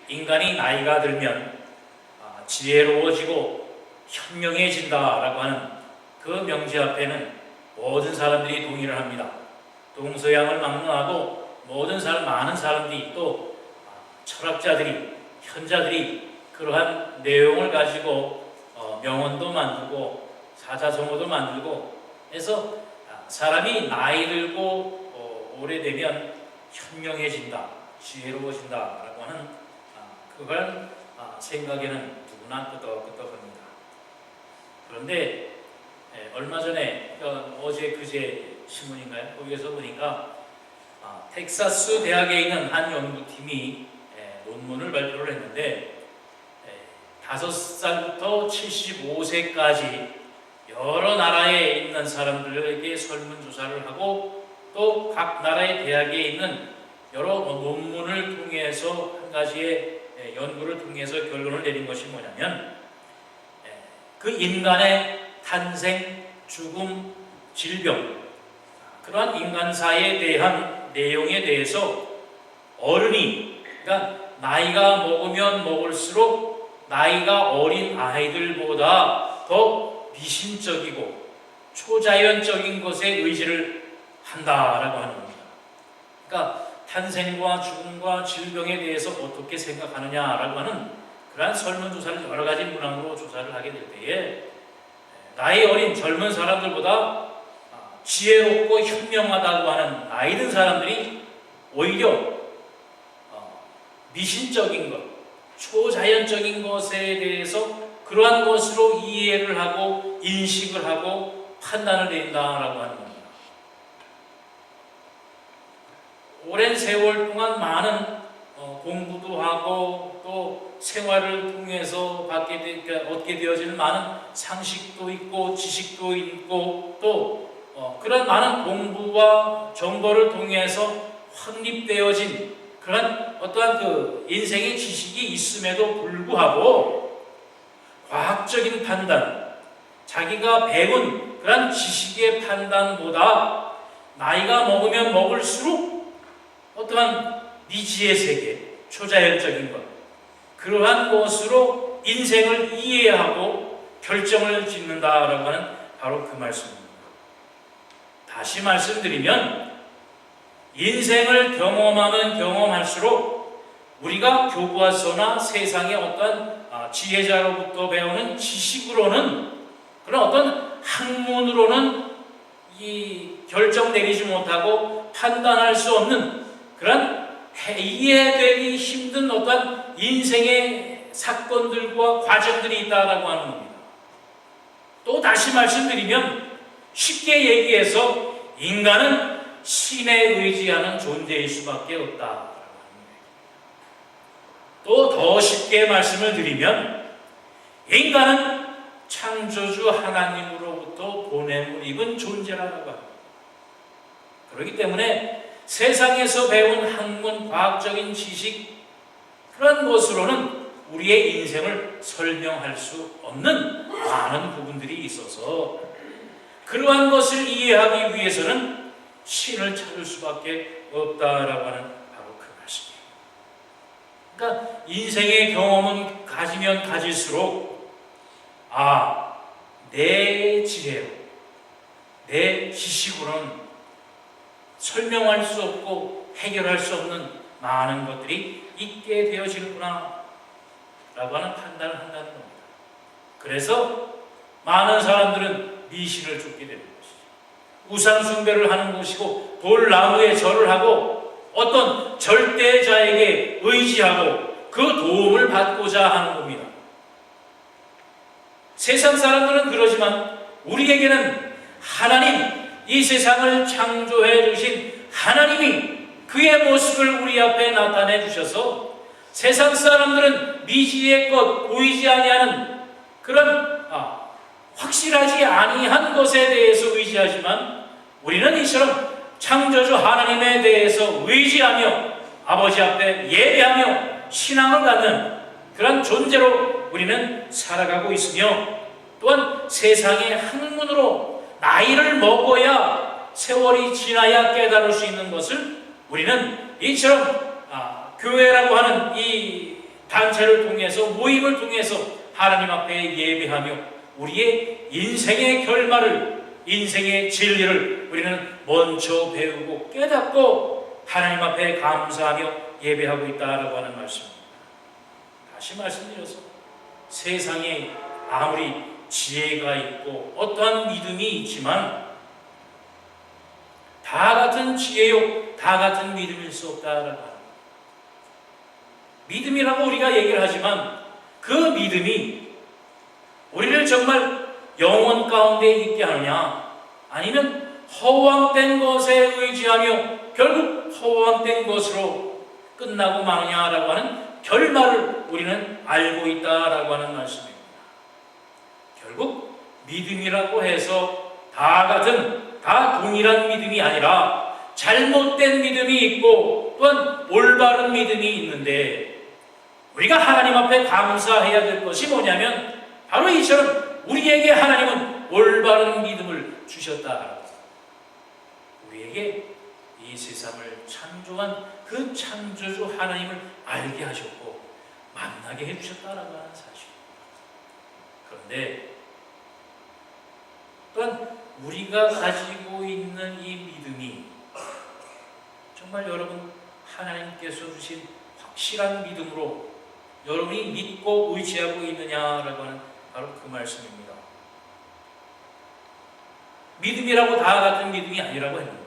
인간이 나이가 들면 지혜로워지고 현명해진다라고 하는 그 명제 앞에는 모든 사람들이 동의를 합니다. 동서양을 막론하고 많은 사람들이, 또 철학자들이, 현자들이 그러한 내용을 가지고 명언도 만들고 사자성어도 만들고 해서 사람이 나이 들고 오래되면 현명해진다, 지혜로워진다라고 하는 그걸 생각에는 누구나 끄떡끄떡합니다. 그런데 얼마 전에 어제 그제 신문인가요? 거기에서 보니까 텍사스 대학에 있는 한 연구팀이 논문을 발표를 했는데 5살부터 75세까지 여러 나라에 있는 사람들에게 설문조사를 하고 또 각 나라의 대학에 있는 여러 논문을 통해서 한 가지의 연구를 통해서 결론을 내린 것이 뭐냐면 그 인간의 탄생, 죽음, 질병, 그러한 인간사에 대한 내용에 대해서 어른이, 그러니까 나이가 먹으면 먹을수록 나이가 어린 아이들보다 더 미심적이고 초자연적인 것에 의지를 한다라고 하는 겁니다. 그러니까 탄생과 죽음과 질병에 대해서 어떻게 생각하느냐라고 하는 그러한 설문조사를 여러 가지 문항으로 조사를 하게 될 때에 나이 어린 젊은 사람들보다 지혜롭고 현명하다고 하는 나이 든 사람들이 오히려 미신적인 것, 초자연적인 것에 대해서 그러한 것으로 이해를 하고 인식을 하고 판단을 내린다라고 하는 겁니다. 오랜 세월 동안 많은 공부도 하고 또 생활을 통해서 얻게 되어지는 많은 상식도 있고 지식도 있고 또 그런 많은 공부와 정보를 통해서 확립되어진 그런 어떠한 그 인생의 지식이 있음에도 불구하고 과학적인 판단, 자기가 배운 그런 지식의 판단보다 나이가 먹으면 먹을수록 어떠한 미지의 세계, 초자연적인 것, 그러한 것으로 인생을 이해하고 결정을 짓는다라고 하는 바로 그 말씀입니다. 다시 말씀드리면 인생을 경험하면 경험할수록 우리가 교과서나 세상의 어떤 지혜자로부터 배우는 지식으로는, 그런 어떤 학문으로는 이 결정 내리지 못하고 판단할 수 없는 그런 이해되기 힘든 어떤 인생의 사건들과 과정들이 있다라고 하는 겁니다. 또 다시 말씀드리면 쉽게 얘기해서 인간은 신에 의지하는 존재일 수밖에 없다라고 합니다. 또 더 쉽게 말씀을 드리면 인간은 창조주 하나님으로부터 보냄을 입은 존재라고 합니다. 그렇기 때문에 세상에서 배운 학문, 과학적인 지식, 그런 것으로는 우리의 인생을 설명할 수 없는 많은 부분들이 있어서 그러한 것을 이해하기 위해서는 신을 찾을 수밖에 없다라고 하는 바로 그 말씀이에요. 그러니까 인생의 경험은 가지면 가질수록 내 지혜로, 내 지식으로는 설명할 수 없고 해결할 수 없는 많은 것들이 있게 되어지는구나 라고 하는 판단을 한다는 겁니다. 그래서 많은 사람들은 미신을 쫓게 되는 것이죠. 우상 숭배를 하는 것이고 돌나무에 절을 하고 어떤 절대자에게 의지하고 그 도움을 받고자 하는 겁니다. 세상 사람들은 그러지만 우리에게는 하나님, 이 세상을 창조해 주신 하나님이 그의 모습을 우리 앞에 나타내 주셔서 세상 사람들은 미지의 것, 보이지 아니하는 그런 확실하지 아니한 것에 대해서 의지하지만 우리는 이처럼 창조주 하나님에 대해서 의지하며 아버지 앞에 예배하며 신앙을 갖는 그런 존재로 우리는 살아가고 있으며, 또한 세상의 학문으로 나이를 먹어야 세월이 지나야 깨달을 수 있는 것을 우리는 이처럼 교회라고 하는 이 단체를 통해서, 모임을 통해서 하나님 앞에 예배하며 우리의 인생의 결말을, 인생의 진리를 우리는 먼저 배우고 깨닫고 하나님 앞에 감사하며 예배하고 있다라고 하는 말씀입니다. 다시 말씀드려서 세상에 아무리 지혜가 있고 어떠한 믿음이 있지만 다 같은 지혜요, 다 같은 믿음일 수 없다라고 합니다. 믿음이라고 우리가 얘기를 하지만 그 믿음이 우리를 정말 영혼 가운데 있게 하느냐, 아니면 허황된 것에 의지하며 결국 허황된 것으로 끝나고 마느냐라고 하는 결말을 우리는 알고 있다라고 하는 말씀입니다. 결국 믿음이라고 해서 다 같은, 다 동일한 믿음이 아니라 잘못된 믿음이 있고 또한 올바른 믿음이 있는데, 우리가 하나님 앞에 감사해야 될 것이 뭐냐면 바로 이처럼 우리에게 하나님은 올바른 믿음을 주셨다. 우리에게 이 세상을 창조한 그 창조주 하나님을 알게 하셨고 만나게 해주셨다라고 하는 사실입니다. 그런데 또한 우리가 가지고 있는 이 믿음이 정말 여러분 하나님께서 주신 확실한 믿음으로 여러분이 믿고 의지하고 있느냐라고 하는 바로 그 말씀입니다. 믿음이라고 다 같은 믿음이 아니라고 했는데,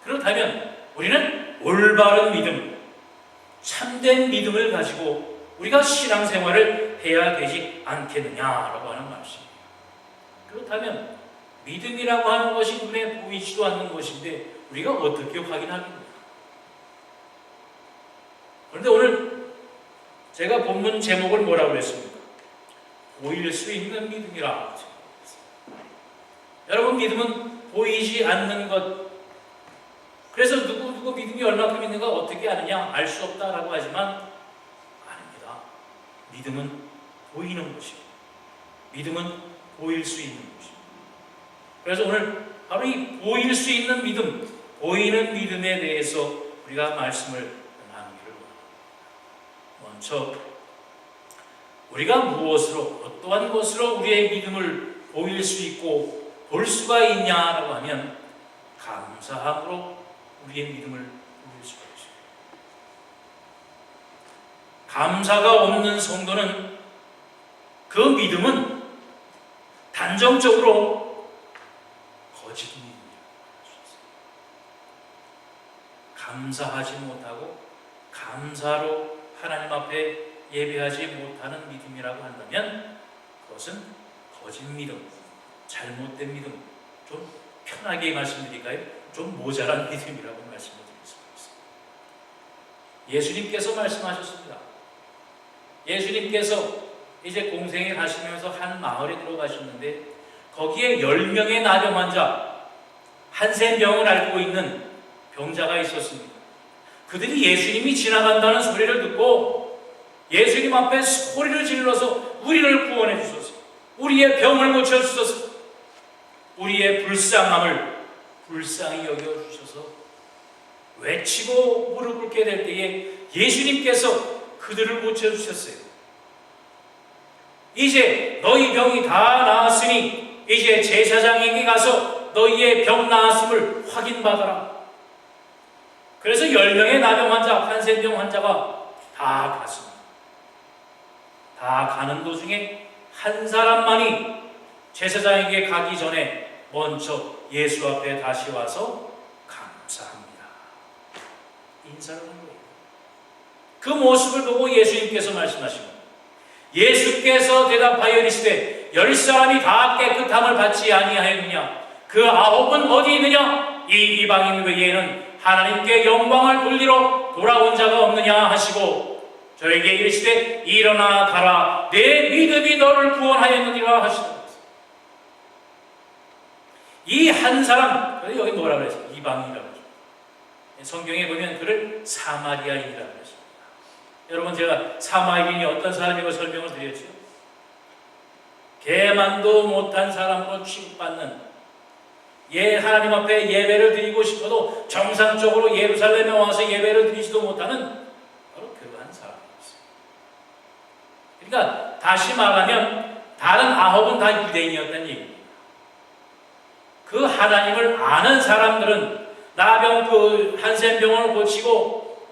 그렇다면 우리는 올바른 믿음, 참된 믿음을 가지고 우리가 신앙생활을 해야 되지 않겠느냐라고 하는 말씀입니다. 그렇다면 믿음이라고 하는 것이 눈에 보이지도 않는 것인데 우리가 어떻게 확인하겠느냐? 그런데 오늘 제가 본문 제목을 뭐라고 했습니까? 보일 수 있는 믿음이라. 여러분, 믿음은 보이지 않는 것. 그래서 누구 믿음이 얼마큼 있는가 어떻게 아느냐, 알 수 없다라고 하지만 아닙니다. 믿음은 보이는 것이고 믿음은 보일 수 있는 것입니다. 그래서 오늘 바로 이 보일 수 있는 믿음, 보이는 믿음에 대해서 우리가 말씀을 나누기를 원합니다. 먼저 우리가 무엇으로, 어떠한 것으로 우리의 믿음을 보일 수 있고 볼 수가 있냐라고 하면 감사함으로 우리의 믿음을 보일 수가 있습니다. 감사가 없는 성도는, 그 믿음은 단정적으로 거짓 믿음이라고 할 수 있습니다. 감사하지 못하고 감사로 하나님 앞에 예배하지 못하는 믿음이라고 한다면 그것은 거짓 믿음, 잘못된 믿음, 좀 편하게 말씀드릴까요? 좀 모자란 믿음이라고 말씀을 드릴 수가 있습니다. 예수님께서 말씀하셨습니다. 예수님께서 이제 공생에 가시면서 한 마을에 들어가셨는데 거기에 10명의 나병 환자, 한센병을 앓고 있는 병자가 있었습니다. 그들이 예수님이 지나간다는 소리를 듣고 예수님 앞에 소리를 질러서 우리를 구원해 주소서, 우리의 병을 고쳐 주소서, 우리의 불쌍함을 불쌍히 여겨 주셔서 외치고 무릎 꿇게 될 때에 예수님께서 그들을 고쳐 주셨어요. 이제 너희 병이 다 나았으니 이제 제사장에게 가서 너희의 병 나았음을 확인받아라. 그래서 10명의 나병 환자, 한센병 환자가 다 갔습니다. 다 가는 도중에 한 사람만이 제사장에게 가기 전에 먼저 예수 앞에 다시 와서 감사합니다, 인사를 한 거예요. 그 모습을 보고 예수님께서 말씀하시고, 예수께서 대답하여 이르시되 10사람이 다 깨끗함을 받지 아니하였느냐? 그 9은 어디 있느냐? 이 이방인 외에는 하나님께 영광을 돌리러 돌아온 자가 없느냐 하시고 저에게 이르시되 일어나 가라, 내 믿음이 너를 구원하였느니라 하시더라. 이 한 사람, 여기 뭐라 그랬어요? 이방인이라고 하죠. 성경에 보면 그를 사마리아인이라고 했습니다. 여러분, 제가 사마리아인이 어떤 사람이고 설명을 드렸죠. 개만도 못한 사람으로 취급받는, 하나님 앞에 예배를 드리고 싶어도 정상적으로 예루살렘에 와서 예배를 드리지도 못하는 하는 사람이었어요. 그러니까 다시 말하면 다른 9은 다 유대인이었다는 얘기입니다. 그 하나님을 아는 사람들은 나병 그 한센병을 고치고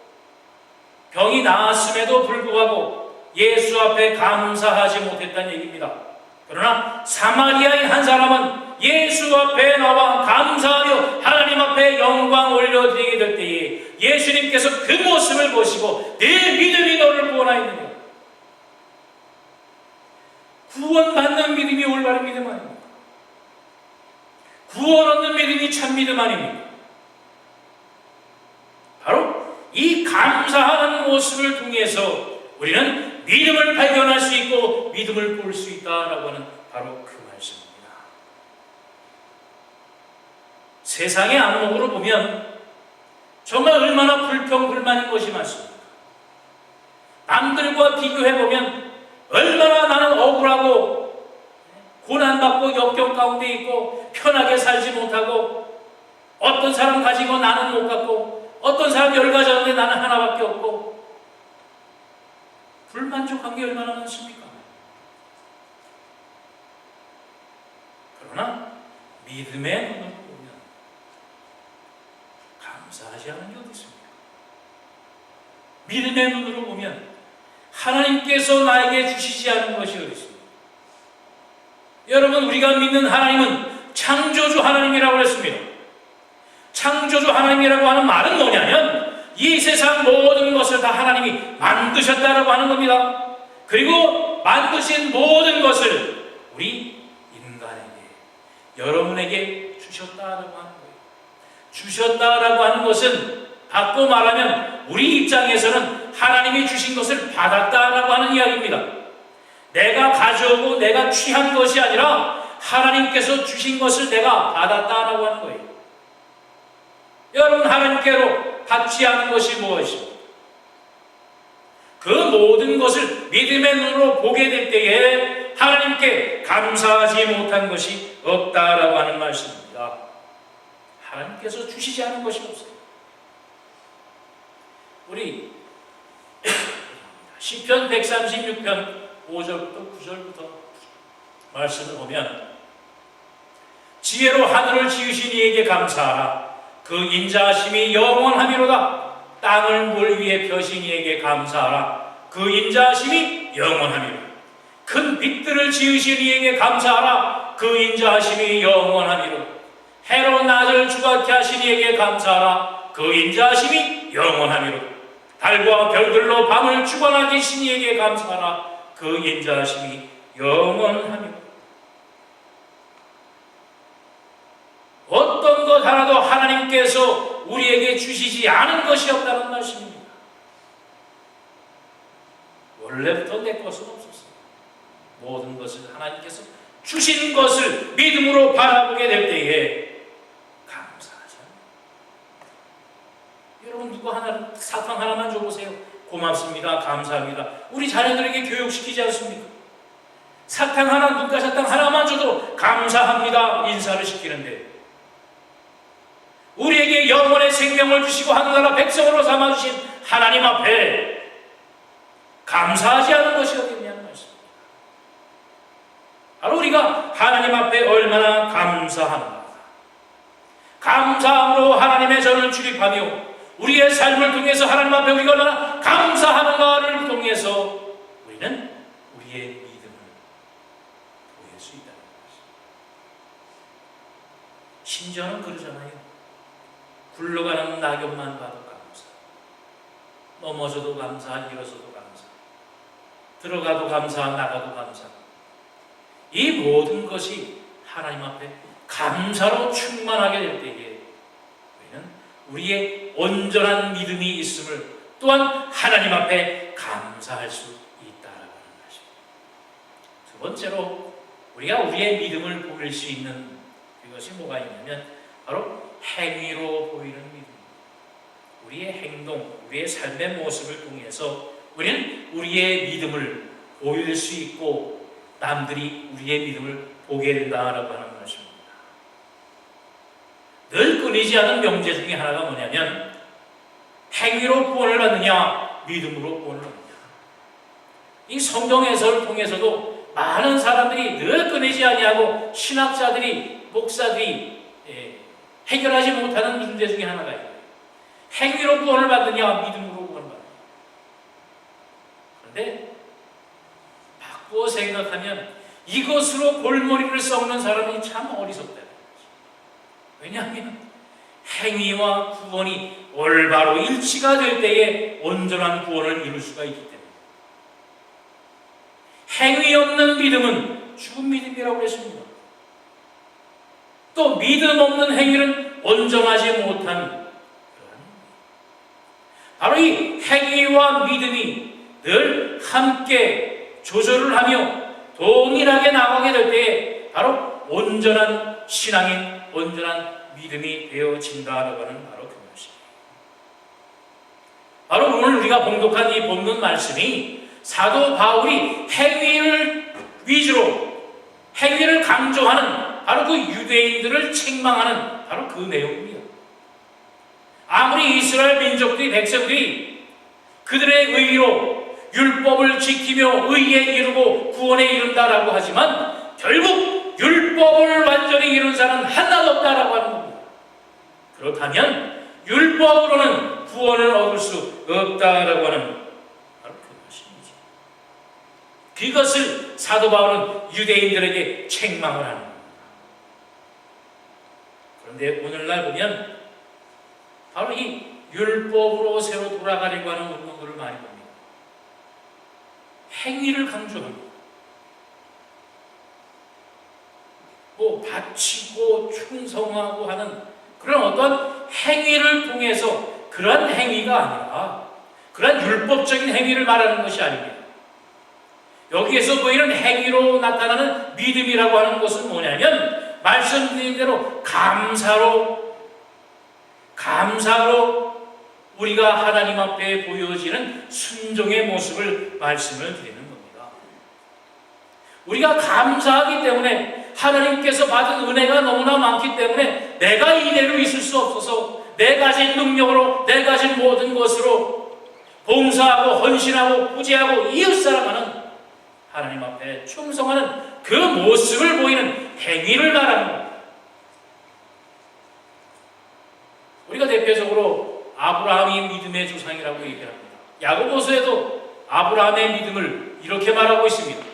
병이 나았음에도 불구하고 예수 앞에 감사하지 못했다는 얘기입니다. 그러나 사마리아인 한 사람은 예수 앞에 나와 감사하며 하나님 앞에 영광 올려드리게 될 때에 예수님께서 그 모습을 보시고 내 믿음이 너를 구원하였느냐. 구원받는 믿음이 올바른 믿음 아닙니까? 구원 얻는 믿음이 참 믿음 아닙니까? 바로 이 감사하는 모습을 통해서 우리는 믿음을 발견할 수 있고 믿음을 볼 수 있다라고 하는 바로 그 말씀입니다. 세상의 안목으로 보면 정말 얼마나 불평불만인 것이 많습니다. 남들과 비교해보면 얼마나 나는 억울하고 고난받고 역경 가운데 있고 편하게 살지 못하고 어떤 사람 가지고 나는 못 갖고 어떤 사람 10가지인데 나는 하나밖에 없고 불만족한 게 얼마나 많습니까? 그러나 믿음의 눈으로 보면 감사하지 않은 게 어디 있습니까? 믿음의 눈으로 보면 하나님께서 나에게 주시지 않은 것이 어디 있습니까? 여러분, 우리가 믿는 하나님은 창조주 하나님이라고 했습니다. 창조주 하나님이라고 하는 말은 뭐냐면 이 세상 모든 것을 다 하나님이 만드셨다라고 하는 겁니다. 그리고 만드신 모든 것을 우리 인간에게, 여러분에게 주셨다라고 하는 거예요. 주셨다라고 하는 것은 바꿔 말하면 우리 입장에서는 하나님이 주신 것을 받았다라고 하는 이야기입니다. 내가 가져오고 내가 취한 것이 아니라 하나님께서 주신 것을 내가 받았다라고 하는 거예요. 여러분, 하나님께로 받지 않은 것이 무엇입니까? 그 모든 것을 믿음의 눈으로 보게 될 때에 하나님께 감사하지 못한 것이 없다라고 하는 말씀입니다. 하나님께서 주시지 않은 것이 없어요. 우리 시편 136편 5절부터 9절부터 말씀을 보면 지혜로 하늘을 지으신 이에게 감사하라. 그 인자하심이 영원하미로다. 땅을 물 위에 펴신 이에게 감사하라. 그 인자하심이 영원하미로다. 큰 빛들을 지으신 이에게 감사하라. 그 인자하심이 영원하미로다. 해로 낮을 주같게 하신 이에게 감사하라. 그 인자하심이 영원하미로다. 달과 별들로 밤을 주관하게 하신 이에게 감사하라. 그 인자하심이 영원하미로다. 어떤 것 하나도 하나님께서 우리에게 주시지 않은 것이 없다는 말씀입니다. 원래부터 내 것은 없었어요. 모든 것을 하나님께서 주신 것을 믿음으로 바라보게 될 때에 감사하죠. 여러분, 누구 하나, 사탕 하나만 줘보세요. 고맙습니다. 감사합니다. 우리 자녀들에게 교육시키지 않습니까? 사탕 하나, 눈가사탕 하나만 줘도 감사합니다. 인사를 시키는데 우리에게 영원의 생명을 주시고 하늘나라 백성으로 삼아주신 하나님 앞에 감사하지 않은 것이 어디 있냐는 말씀입니다. 바로 우리가 하나님 앞에 얼마나 감사한가. 감사함으로 하나님의 전을 출입하며 우리의 삶을 통해서 하나님 앞에 우리가 얼마나 감사하는가를 통해서 우리는 우리의 믿음을 보일 수 있다는 것입니다. 심지어는 그러잖아요. 굴러가는 낙엽만 봐도 감사, 넘어져도 감사, 일어서도 감사, 들어가도 감사, 나가도 감사. 이 모든 것이 하나님 앞에 감사로 충만하게 될 때에 우리는 우리의 온전한 믿음이 있음을 또한 하나님 앞에 감사할 수 있다라고 하는 것입니다. 두 번째로 우리가 우리의 믿음을 보일 수 있는 그것이 뭐가 있냐면 바로 행위로 보이는 믿음. 우리의 행동, 우리의 삶의 모습을 통해서 우리는 우리의 믿음을 보일 수 있고 남들이 우리의 믿음을 보게 된다라고 하는 것입니다. 늘 끊이지 않은 명제 중에 하나가 뭐냐면 행위로 구원을 받느냐, 믿음으로 구원을 얻느냐. 이 성경 해설을 통해서도 많은 사람들이 늘 끊이지 아니하고 신학자들이, 목사들이 해결하지 못하는 문제 중에 하나가 있어요. 행위로 구원을 받느냐, 믿음으로 구원을 받느냐. 그런데 바꾸어 생각하면 이것으로 골머리를 썩는 사람이 참 어리석다. 왜냐하면 행위와 구원이 올바로 일치가 될 때에 온전한 구원을 이룰 수가 있기 때문에. 행위 없는 믿음은 죽은 믿음이라고 했습니다. 또 믿음 없는 행위는 온전하지 못한, 바로 이 행위와 믿음이 늘 함께 조절을 하며 동일하게 나가게 될 때에 바로 온전한 신앙인, 온전한 믿음이 되어진다라고 하는 바로 그것입니다. 바로 오늘 우리가 봉독한 이 본문 말씀이 사도 바울이 행위를 위주로, 행위를 강조하는 바로 그 유대인들을 책망하는 바로 그 내용입니다. 아무리 이스라엘 민족들이, 백성들이 그들의 의로 율법을 지키며 의에 이르고 구원에 이른다라고 하지만 결국 율법을 완전히 이룬 사람은 하나도 없다라고 하는 겁니다. 그렇다면 율법으로는 구원을 얻을 수 없다라고 하는 바로 그것입니다. 그것을 사도 바울은 유대인들에게 책망을 하는 겁니다. 그런데 오늘날 보면 바로 이 율법으로 새로 돌아가려고 하는 운동들을 많이 봅니다. 행위를 강조합니다. 바치고 충성하고 하는 그런 어떤 행위를 통해서, 그러한 행위가 아니라 그러한 율법적인 행위를 말하는 것이 아닙니다. 여기에서 보이는 행위로 나타나는 믿음이라고 하는 것은 뭐냐면 말씀드린 대로 감사로 우리가 하나님 앞에 보여지는 순종의 모습을 말씀을 드리는 겁니다. 우리가 감사하기 때문에, 하나님께서 받은 은혜가 너무나 많기 때문에 내가 이대로 있을 수 없어서 내 가진 능력으로, 내 가진 모든 것으로 봉사하고 헌신하고 구제하고 이웃사랑하는, 하나님 앞에 충성하는 그 모습을 보이는 행위를 말하는 겁니다. 우리가 대표적으로 아브라함이 믿음의 조상이라고 얘기합니다. 야고보서에도 아브라함의 믿음을 이렇게 말하고 있습니다.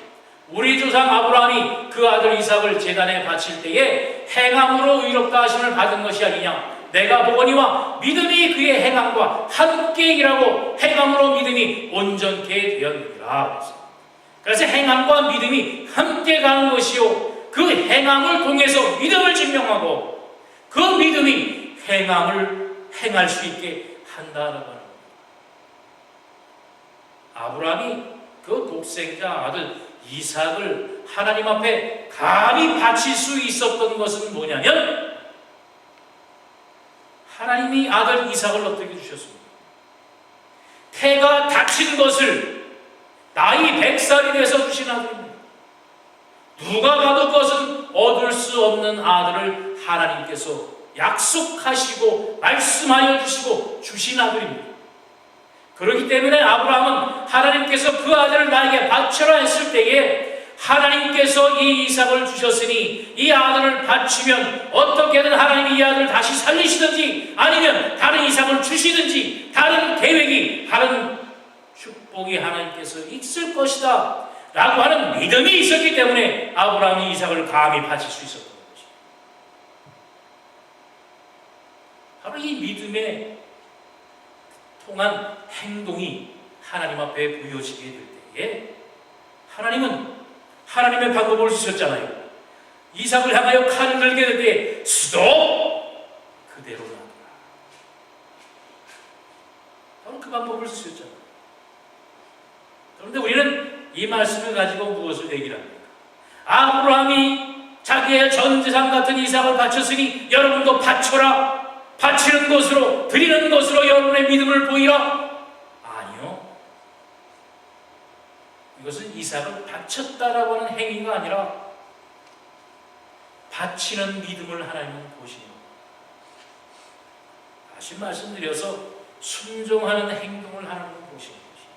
우리 조상 아브라함이 그 아들 이삭을 제단에 바칠 때에 행함으로 의롭다 하심을 받은 것이 아니냐. 내가 보거니와 믿음이 그의 행함과 함께 일하고 행함으로 믿음이 온전케 되었느니라. 그래서 행함과 믿음이 함께 가는 것이요, 그 행함을 통해서 믿음을 증명하고 그 믿음이 행함을 행할 수 있게 한다라고 하는 겁니다. 아브라함이 그 독생자 아들 이삭을 하나님 앞에 감히 바칠 수 있었던 것은 뭐냐면, 하나님이 아들 이삭을 어떻게 주셨습니까? 태가 다친 것을 나이 100살이 돼서 주신 아들입니다. 누가 봐도 그것은 얻을 수 없는 아들을 하나님께서 약속하시고 말씀하여 주시고 주신 아들입니다. 그렇기 때문에 아브라함은 하나님께서 그 아들을 나에게 바쳐라 했을 때에 하나님께서 이 이삭을 주셨으니 이 아들을 바치면 어떻게든 하나님이 이 아들을 다시 살리시든지 아니면 다른 이삭을 주시든지 다른 계획이, 다른 축복이 하나님께서 있을 것이다 라고 하는 믿음이 있었기 때문에 아브라함이 이삭을 감히 바칠 수 있었던 것입니다. 바로 이 믿음에 통한 행동이 하나님 앞에 보여지게 될 때에 하나님은 하나님의 방법을 주셨잖아요. 이삭을 향하여 칼을 들게 될 때에 수도 그대로 나더라. 바로 그 방법을 쓰셨잖아요. 그런데 우리는 이 말씀을 가지고 무엇을 얘기를 합니까? 아브라함이 자기의 전재산 같은 이삭을 바쳤으니 여러분도 바쳐라. 바치는 것으로, 드리는 것으로 여러분의 믿음을 보이라. 아니요. 이것은 이삭을 바쳤다라고 하는 행위가 아니라 바치는 믿음을 하나님은 보시는 겁니다. 다시 말씀드려서 순종하는 행동을 하는 걸 보시는 것이에요.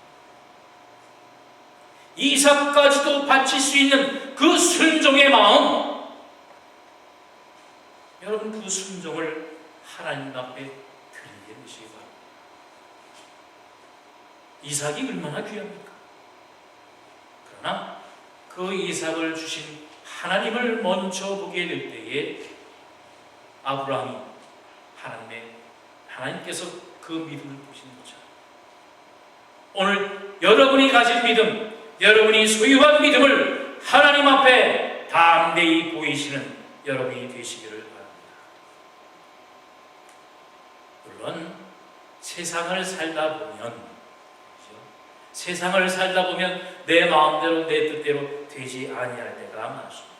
이삭까지도 바칠 수 있는 그 순종의 마음, 여러분 그 순종을 하나님 앞에 드리는 것이 바랍니다. 이삭이 얼마나 귀합니까? 그러나 그 이삭을 주신 하나님을 먼저 보게 될 때에 아브라함이 하나님께서 그 믿음을 보시는 거죠. 오늘 여러분이 가진 믿음, 여러분이 소유한 믿음을 하나님 앞에 담대히 보이시는 여러분이 되시기를 바랍니다. 물론 세상을 살다 보면 내 마음대로 내 뜻대로 되지 아니할 때가 많습니다.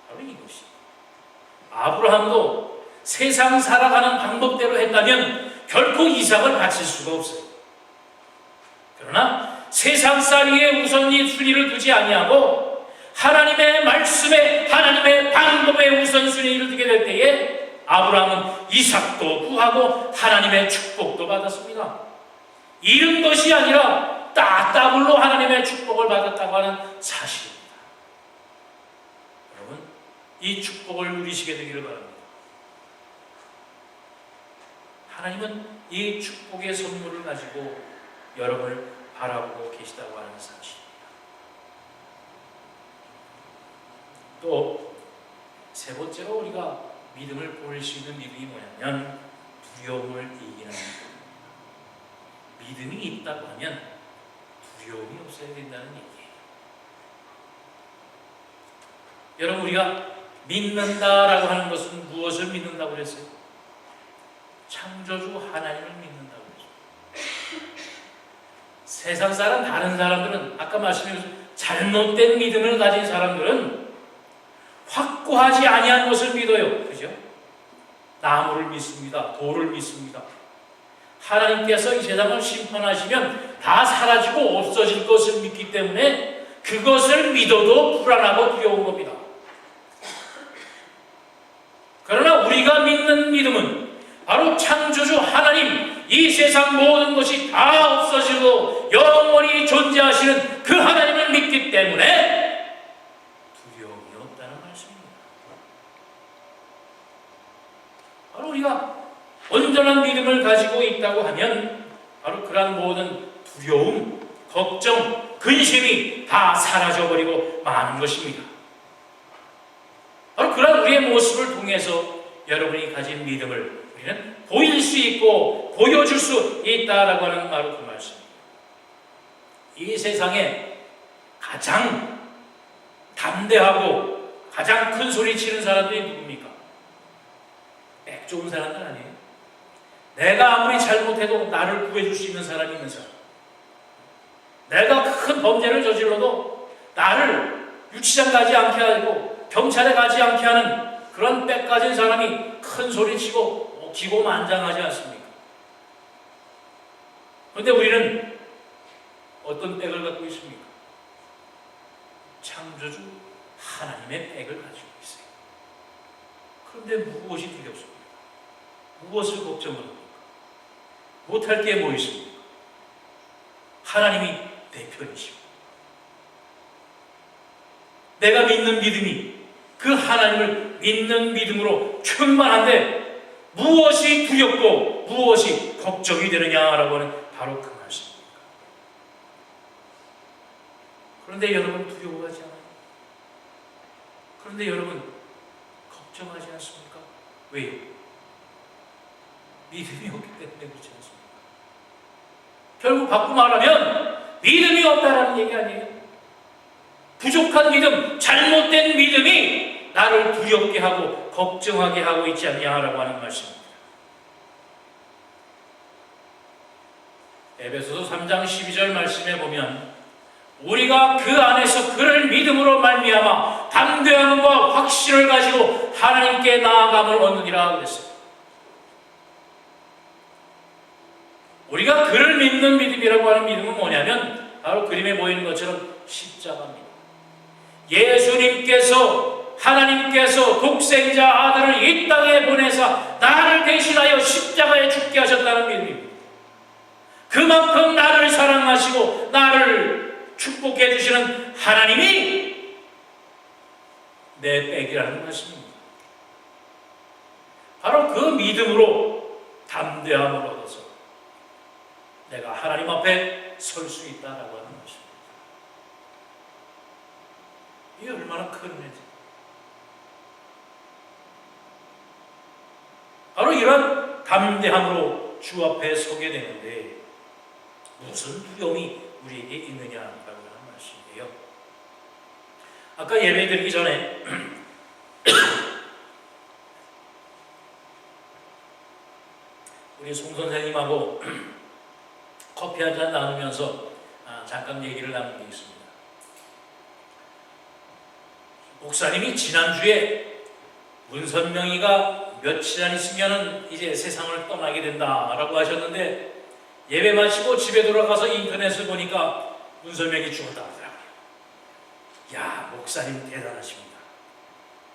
바로 이것이 아브라함도 세상 살아가는 방법대로 했다면 결코 이삭을 바칠 수가 없어요. 그러나 세상살이에 우선이 순위를 두지 아니하고 하나님의 말씀에 하나님의 방법에 우선순위를 두게 될 때에 아브라함은 이삭도 구하고 하나님의 축복도 받았습니다. 잃은 것이 아니라 따따블로 하나님의 축복을 받았다고 하는 사실입니다. 여러분, 이 축복을 누리시게 되기를 바랍니다. 하나님은 이 축복의 선물을 가지고 여러분을 바라보고 계시다고 하는 사실입니다. 또 세 번째로 우리가 믿음을 보일 수 있는 믿음이 뭐냐면 두려움을 이기는 믿음이 있다고 하면 두려움이 없어야 된다는 얘기예요. 여러분, 우리가 믿는다라고 하는 것은 무엇을 믿는다고 그랬어요? 창조주 하나님을 믿는다고 그랬어요. 세상 사람, 다른 사람들은 아까 말씀드린 잘못된 믿음을 가진 사람들은 확고하지 아니한 것을 믿어요. 그죠? 나무를 믿습니다. 돌을 믿습니다. 하나님께서 이 세상을 심판하시면 다 사라지고 없어질 것을 믿기 때문에 그것을 믿어도 불안하고 두려운 겁니다. 그러나 우리가 믿는 믿음은 바로 창조주 하나님, 이 세상 모든 것이 다 없어지고 영원히 존재하시는 그 하나님을 믿기 때문에 두려움이 없다는 말씀입니다. 바로 우리가 온전한 믿음을 가지고 있다고 하면 바로 그러한 모든 두려움, 걱정, 근심이 다 사라져버리고 마는 것입니다. 바로 그러한 우리의 모습을 통해서 여러분이 가진 믿음을 우리는 보일 수 있고 보여줄 수 있다라고 하는 바로 그 말씀입니다. 이 세상에 가장 담대하고 가장 큰 소리 치는 사람들이 누굽니까? 백 좋은 사람들 아니에요? 내가 아무리 잘못해도 나를 구해줄 수 있는 사람이 있는 사람, 내가 큰 범죄를 저질러도 나를 유치장 가지 않게 하고 경찰에 가지 않게 하는 그런 빽 가진 사람이 큰 소리치고 기고만장하지 않습니까? 그런데 우리는 어떤 빽을 갖고 있습니까? 창조주 하나님의 빽을 가지고 있어요. 그런데 무엇이 두렵습니까? 무엇을 걱정을 합니까? 못할 게 뭐 있습니까? 하나님이 내 편이시고 내가 믿는 믿음이 그 하나님을 믿는 믿음으로 충만한데 무엇이 두렵고 무엇이 걱정이 되느냐라고 하는 바로 그 말씀입니다. 그런데 여러분 두려워하지 않아요? 그런데 여러분 걱정하지 않습니까? 왜요? 믿음이 없기 때문에 그렇지 않습니까? 결국 바꾸고 말하면 믿음이 없다라는 얘기 아니에요? 부족한 믿음, 잘못된 믿음이 나를 두렵게 하고 걱정하게 하고 있지 않냐라고 하는 말씀입니다. 에베소서 3장 12절 말씀에 보면 우리가 그 안에서 그를 믿음으로 말미암아 담대함과 확신을 가지고 하나님께 나아감을 얻느니라 그랬어요. 우리가 그를 믿는 믿음이라고 하는 믿음은 뭐냐면 바로 그림에 보이는 것처럼 십자가입니다. 예수님께서 하나님께서 독생자 아들을 이 땅에 보내사 나를 대신하여 십자가 축복해 주시는 하나님이 내 백이라는 것입니다. 바로 그 믿음으로 담대함을 얻어서 내가 하나님 앞에 설 수 있다라고 하는 것입니다. 이게 얼마나 큰 은혜지. 바로 이런 담대함으로 주 앞에 서게 되는데 무슨 두려움이 우리에게 있느냐라고 하는 말씀이에요. 아까 예배 드리기 전에 우리 송 선생님하고 커피 한잔 나누면서 잠깐 얘기를 나눈 게 있습니다. 목사님이 지난주에 문선명이가 며칠 안 있으면 이제 세상을 떠나게 된다라고 하셨는데 예배 마치고 집에 돌아가서 인터넷을 보니까 문선명이 죽었다 하더라고요. 야, 목사님 대단하십니다.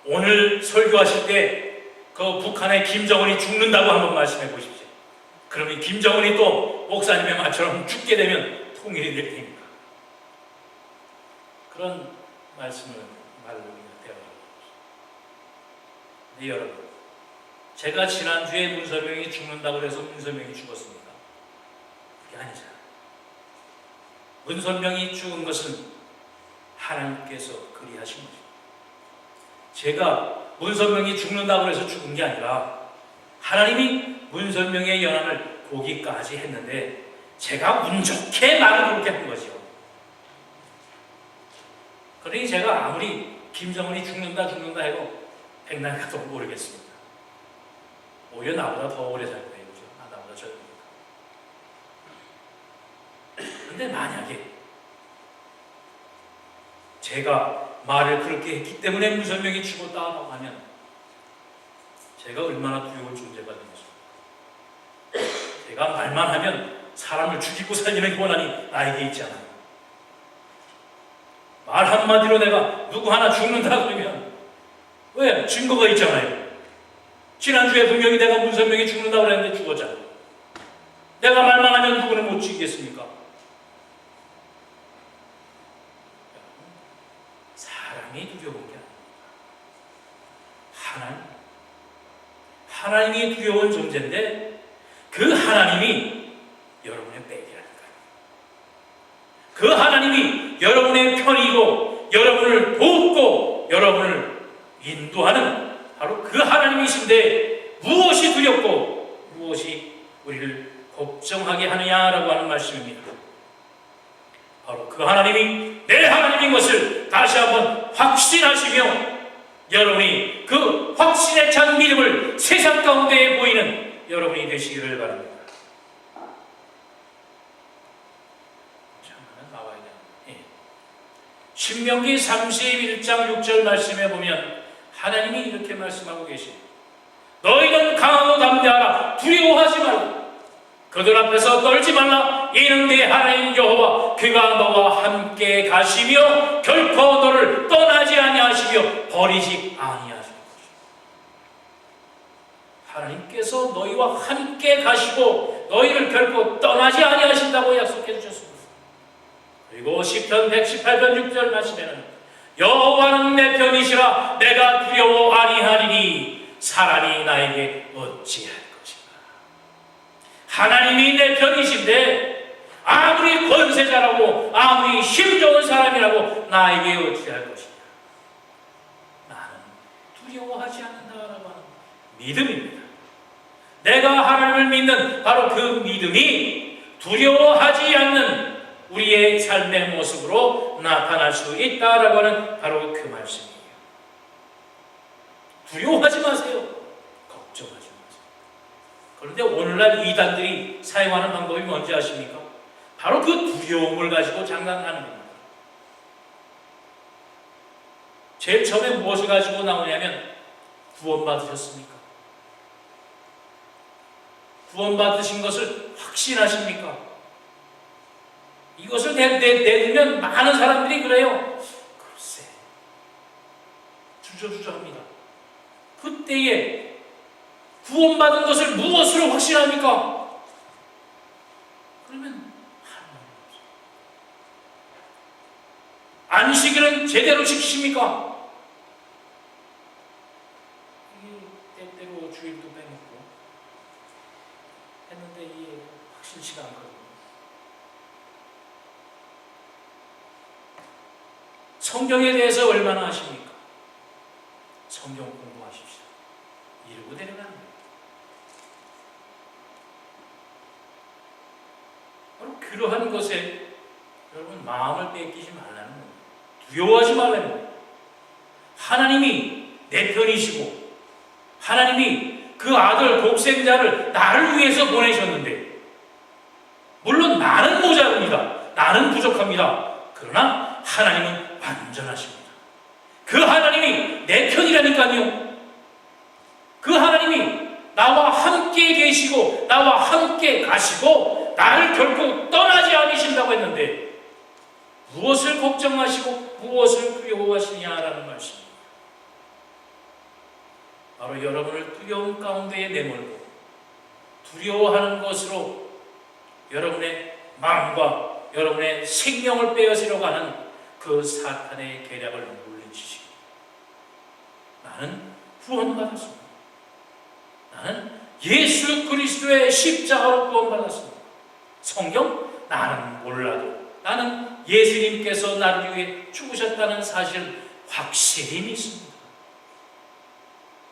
오늘 설교하실 때 그 북한의 김정은이 죽는다고 한번 말씀해 보십시오. 그러면 김정은이 또 목사님의 말처럼 죽게 되면 통일이 될 테니까. 그런 말씀을 말로 대화하고 있습니다. 네, 여러분. 제가 지난주에 문선명이 죽는다고 해서 문선명이 죽었습니까? 그게 아니잖아요. 문선명이 죽은 것은 하나님께서 그리하신 거죠. 제가 문선명이 죽는다고 해서 죽은 게 아니라 하나님이 문선명의 연한을 보기까지 했는데 제가 운 좋게 말을 그렇게 한 거죠. 그러니 제가 아무리 김정은이 죽는다 해도 백날 가도 모르겠습니다. 오히려 나보다 더 오래 살 거예요. 그죠? 나보다 젊으니까. 근데 만약에 제가 말을 그렇게 했기 때문에 문선명이 죽었다고 하면 제가 얼마나 두려운 존재가 되겠습니까? 제가 말만 하면 사람을 죽이고 살리는 권한이 나에게 있잖아요. 말 한마디로 내가 누구 하나 죽는다 그러면 왜? 증거가 있잖아요. 지난주에 분명히 내가 문선명이 죽는다고 그랬는데 죽었잖아요. 내가 말만 하면 누구는 못 죽이겠습니까? 사람이 두려운 게 아닙니다. 하나님이 두려운 존재인데 그 하나님이 여러분의 백이라는 거예요. 그 하나님이 여러분의 편이고 여러분을 돕고 여러분을 인도하는 바로 그 하나님이신데 무엇이 두렵고 무엇이 우리를 걱정하게 하느냐라고 하는 말씀입니다. 바로 그 하나님이 내 하나님인 것을 다시 한번 확신하시며 여러분이 그 확신에 찬 믿음을 세상 가운데 보이는 여러분이 되시기를 바랍니다. 잠깐만 나와야 되는데 신명기 31장 6절 말씀에 보면 하나님이 이렇게 말씀하고 계십니다. 너희는 강하고 담대하라. 두려워하지 말라. 그들 앞에서 떨지 말라. 이는 네 하나님 여호와 그가 너와 함께 가시며 결코 너를 떠나지 아니하시며 버리지 아니하실 것이다. 하나님께서 너희와 함께 가시고 너희를 결코 떠나지 아니하신다고 약속해 주셨습니다. 그리고 시편 118편 6절 말씀에는 여호와는 내 편이시라 내가 두려워 아니하리니 사람이 나에게 어찌할 것인가. 하나님이 내 편이신데 아무리 권세자라고 아무리 힘 좋은 사람이라고 나에게 어찌할 것이냐. 나는 두려워하지 않는다라고 하는 믿음입니다. 내가 하나님을 믿는 바로 그 믿음이 두려워하지 않는 우리의 삶의 모습으로 나타날 수 있다라고 하는 바로 그 말씀이에요. 두려워하지 마세요. 걱정하지 마세요. 그런데 오늘날 이단들이 사용하는 방법이 뭔지 아십니까? 바로 그 두려움을 가지고 장난하는 겁니다. 제일 처음에 무엇을 가지고 나오냐면 구원받으셨습니까? 구원받으신 것을 확신하십니까? 이것을 내두면 많은 사람들이 그래요. 글쎄, 주저주저합니다. 그때에 구원받은 것을 무엇으로 확신합니까? 그러면 하나님 없어요. 안식일은 제대로 지키십니까? 때때로 주일도 빼먹고 했는데 이게 확실치가 않거든요. 성경에 대해서 얼마나 아십니까? 성경 공부하십시오. 이러고 데려가는 거예요. 바로 그러한 것에 여러분 마음을 뺏기지 말라는 거예요. 두려워하지 말라는 거예요. 하나님이 내 편이시고 하나님이 그 아들 독생자를 나를 위해서 보내셨는데 물론 나는 모자랍니다. 나는 부족합니다. 그러나 하나님은 완전하십니다. 그 하나님이 내 편이라니까요. 그 하나님이 나와 함께 계시고 나와 함께 가시고 나를 결코 떠나지 않으신다고 했는데 무엇을 걱정하시고 무엇을 두려워하시냐라는 말씀입니다. 바로 여러분을 두려움 가운데에 내몰고 두려워하는 것으로 여러분의 마음과 여러분의 생명을 빼앗으려고 하는 그 사탄의 계략을 물리치시고 나는 구원받았습니다. 나는 예수 그리스도의 십자가로 구원받았습니다. 성경 나는 몰라도 나는 예수님께서 나를 위해 죽으셨다는 사실을 확실히 믿습니다.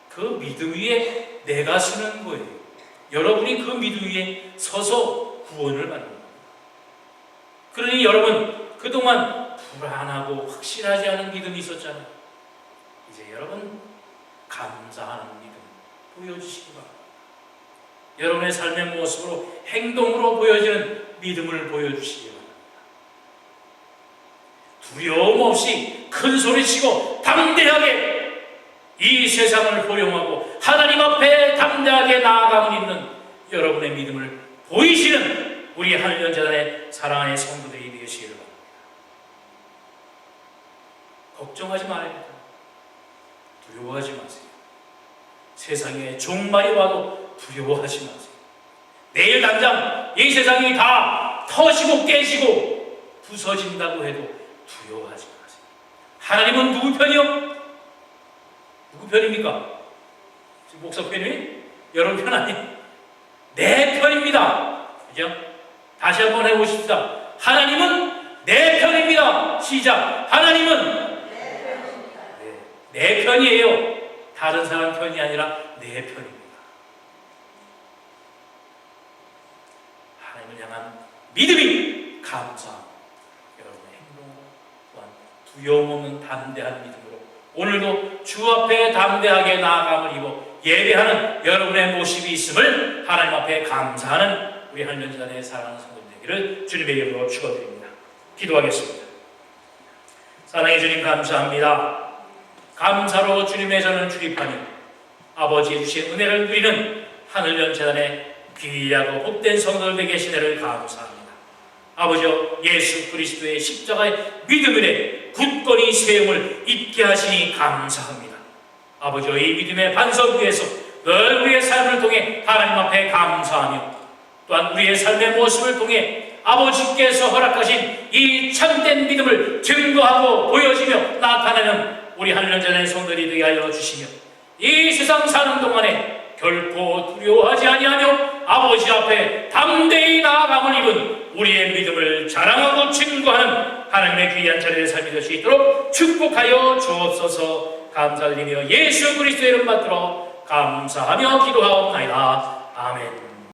그 믿음 위에 내가 서는 거예요. 여러분이 그 믿음 위에 서서 구원을 받는 겁니다. 그러니 여러분 그동안 불안하고 확실하지 않은 믿음이 있었잖아요. 이제 여러분 감사하는 믿음 보여주시기 바랍니다. 여러분의 삶의 모습으로 행동으로 보여지는 믿음을 보여주시기 바랍니다. 두려움 없이 큰 소리치고 담대하게 이 세상을 호령하고 하나님 앞에 담대하게 나아가고 있는 여러분의 믿음을 보이시는 우리 한일연재단의 사랑하는 성도들이 되시기를 바랍니다. 걱정하지 말아야 합니다. 두려워하지 마세요. 세상에 종말이 와도 두려워하지 마세요. 내일 당장 이 세상이 다 터지고 깨지고 부서진다고 해도 두려워하지 마세요. 하나님은 누구 편이요? 누구 편입니까? 지금 목사 편이? 여러분 편 아니에요? 내 편입니다. 그죠? 다시 한번 해보십시다. 하나님은 내 편입니다. 시작. 하나님은 내 편이에요. 다른 사람 편이 아니라 내 편입니다. 하나님을 향한 믿음이 감사합니다. 여러분의 행동으로 또한 두려움 없는 담대한 믿음으로 오늘도 주 앞에 담대하게 나아감을 입어 예배하는 여러분의 모습이 있음을 하나님 앞에 감사하는 우리 한일연재단의 사랑하는 성도들 되기를 주님의 이름으로 축원드립니다. 기도하겠습니다. 사랑의 주님 감사합니다. 감사로 주님의 전을 출입하니 아버지의 주신 은혜를 누리는 한일연재단의 귀하고 복된 성도들 되게 시내를 감사합니다. 아버지여 예수 그리스도의 십자가의 믿음의 굳건히 세움을 잊게 하시니 감사합니다. 아버지여 이 믿음의 반석 위에서 늘 우리의 삶을 통해 하나님 앞에 감사하며 또한 우리의 삶의 모습을 통해 아버지께서 허락하신 이 참된 믿음을 증거하고 보여지며 나타내는 우리 한일연재단의 성도들이 되게 하여 주시며 이 세상 사는 동안에 결코 두려워하지 아니하며 아버지 앞에 담대히 나아감을 입은 우리의 믿음을 자랑하고 증거하는 하나님의 귀한 자리의 삶이 될 수 있도록 축복하여 주옵소서. 감사드리며 예수 그리스도의 이름 받들어 감사하며 기도하옵나이다. 아멘.